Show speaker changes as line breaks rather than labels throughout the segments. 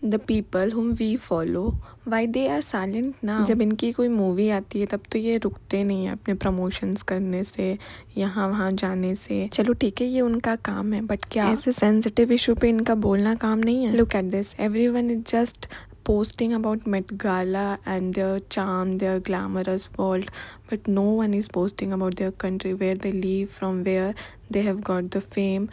The people whom we follow why they are silent now. जब इनकी कोई movie आती है तब तो ये रुकते नहीं है अपने प्रमोशंस करने से, यहाँ वहाँ जाने से। चलो ठीक है, ये उनका काम है, बट क्या ऐसे सेंसिटिव इशू पे इनका बोलना काम नहीं है? Look at this, everyone is just posting about Met Gala and their charm, their glamorous world, but no one is posting about their country, where they live, from where they have got the fame.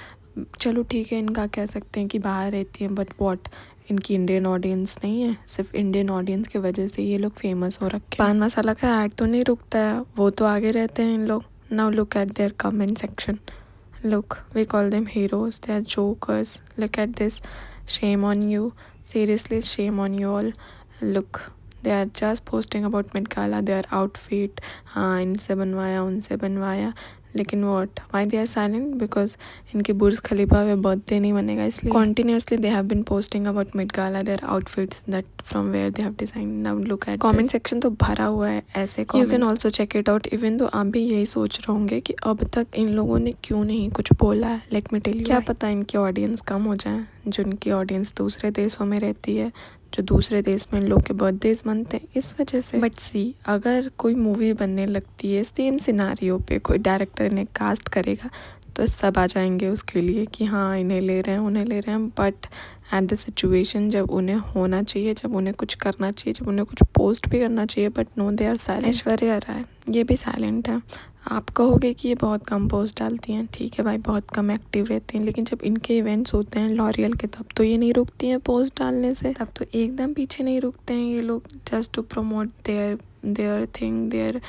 चलो ठीक है, इनका कह सकते हैं कि बाहर रहती हैं, बट वॉट, इनकी इंडियन ऑडियंस नहीं है? सिर्फ इंडियन ऑडियंस की वजह से ये लोग फेमस हो रखे हैं। पान मसाला का ऐड तो नहीं रुकता है, वो तो आगे रहते हैं इन लोग। Now look eight there comment section, look, we call them heroes, they are jokers. Look at this, shame on you, seriously shame on you all. Look, they are just posting about Met Gala, their outfit, हाँ इनसे बनवाया उनसे बनवाया, लेकिन what, why they are silent? Because इनके Burj Khalifa में birthday नहीं बनेगा, इसलिए continuously they have been posting about Met Gala, their outfits that from where they have design. Now look at comment section तो भरा हुआ है ऐसे comment. You can also check it out, even तो आप भी यही सोच रहे होंगे कि अब तक इन लोगों ने क्यों नहीं कुछ बोला है। लेट मी टेल यू, क्या पता इनकी ऑडियंस कम हो जाए, जो इनकी ऑडियंस दूसरे देशों में रहती है, जो दूसरे देश में इन लोग के बर्थडेज मनते हैं, इस वजह से। बट सी, अगर कोई मूवी बनने लगती है सेम सिनारियो पे, कोई डायरेक्टर इन्हें कास्ट करेगा तो सब आ जाएंगे उसके लिए कि हाँ इन्हें ले रहे हैं उन्हें ले रहे हैं। बट एट द सिचुएशन, जब उन्हें होना चाहिए, जब उन्हें कुछ करना चाहिए, जब उन्हें कुछ पोस्ट भी करना चाहिए, but no, they are silent. Aishwarya Rai ये भी साइलेंट है। आप कहोगे कि ये बहुत कम पोस्ट डालती हैं, ठीक है भाई, बहुत कम एक्टिव रहती हैं, लेकिन जब इनके इवेंट्स होते हैं लॉरियल के, तब तो ये नहीं रुकती हैं पोस्ट डालने से, तब तो एकदम पीछे नहीं रुकते हैं ये लोग, just to promote their thing, their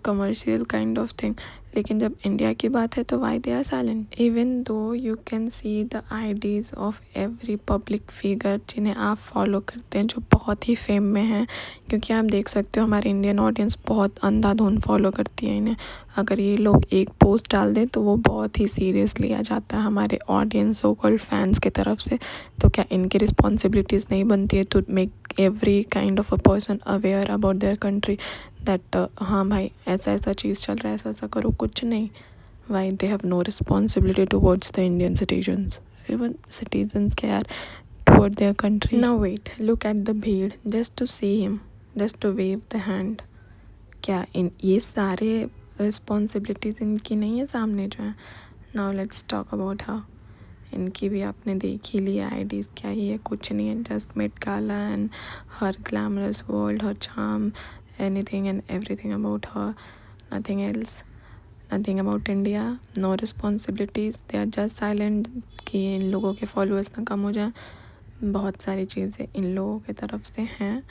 commercial kind of thing. लेकिन जब इंडिया की बात है तो why they are silent? Even though you can see the IDs of every public figure जिन्हें आप फॉलो करते हैं, जो बहुत ही फेम में हैं, क्योंकि आप देख सकते हो हमारी इंडियन ऑडियंस बहुत अंधाधुंध फॉलो करती है इन्हें। अगर ये लोग एक पोस्ट डाल दें तो वो बहुत ही सीरियस लिया जाता है हमारे ऑडियंस, सो कॉल्ड फैंस की तरफ से। तो क्या इनकी रिस्पॉन्सिबिलिटीज़ नहीं बनती है to make every kind of a person aware about their country, that हाँ भाई ऐसा ऐसा चीज़ चल रहा है, ऐसा ऐसा करो? कुछ नहीं। Why they have no responsibility towards the Indian citizens, even citizens care toward their country. Now wait, look at the bheed, just to see him, just to wave the hand. क्या इन ये सारे रिस्पॉन्सिबिलिटीज़ इनकी नहीं है सामने जो है? Now let's talk about her. इनकी भी आपने देख ही लिया आईडीज़, क्या ही है? कुछ नहीं है, जस्ट मेट गाला एंड हर ग्लैमरस वर्ल्ड, हर charm, anything and everything about her, nothing else, nothing about India, no responsibilities, they are just silent कि इन लोगों के फॉलोअर्स ना कम हो जाए। बहुत सारी चीज़ें इन लोगों की तरफ से हैं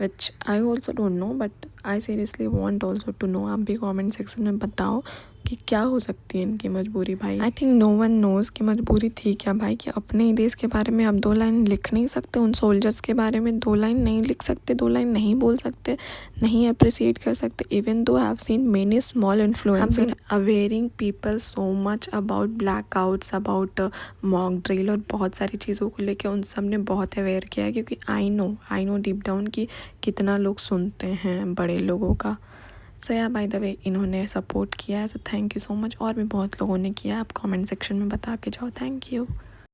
which I also don't know, but I seriously want also to know। आप भी कमेंट सेक्शन में बताओ कि क्या हो सकती है इनकी मजबूरी भाई। I think no one knows कि मजबूरी थी क्या भाई, कि अपने ही देश के बारे में आप 2 लाइन लिख नहीं सकते, उन सोल्जर्स के बारे में 2 लाइन नहीं लिख सकते, 2 लाइन नहीं बोल सकते, नहीं अप्रिसिएट कर सकते। Even though I have seen many small influencer awaring people so much about blackouts, about mock drill और बहुत सारी चीज़ों को लेकर उन सब ने बहुत अवेयर किया है, क्योंकि आई नो डीप डाउन कि कितना लोग सुनते हैं बड़े लोगों का। सो या बाय द वे इन्होंने सपोर्ट किया है, so thank you so much. और भी बहुत लोगों ने किया है, आप कमेंट सेक्शन में बता के जाओ। Thank you.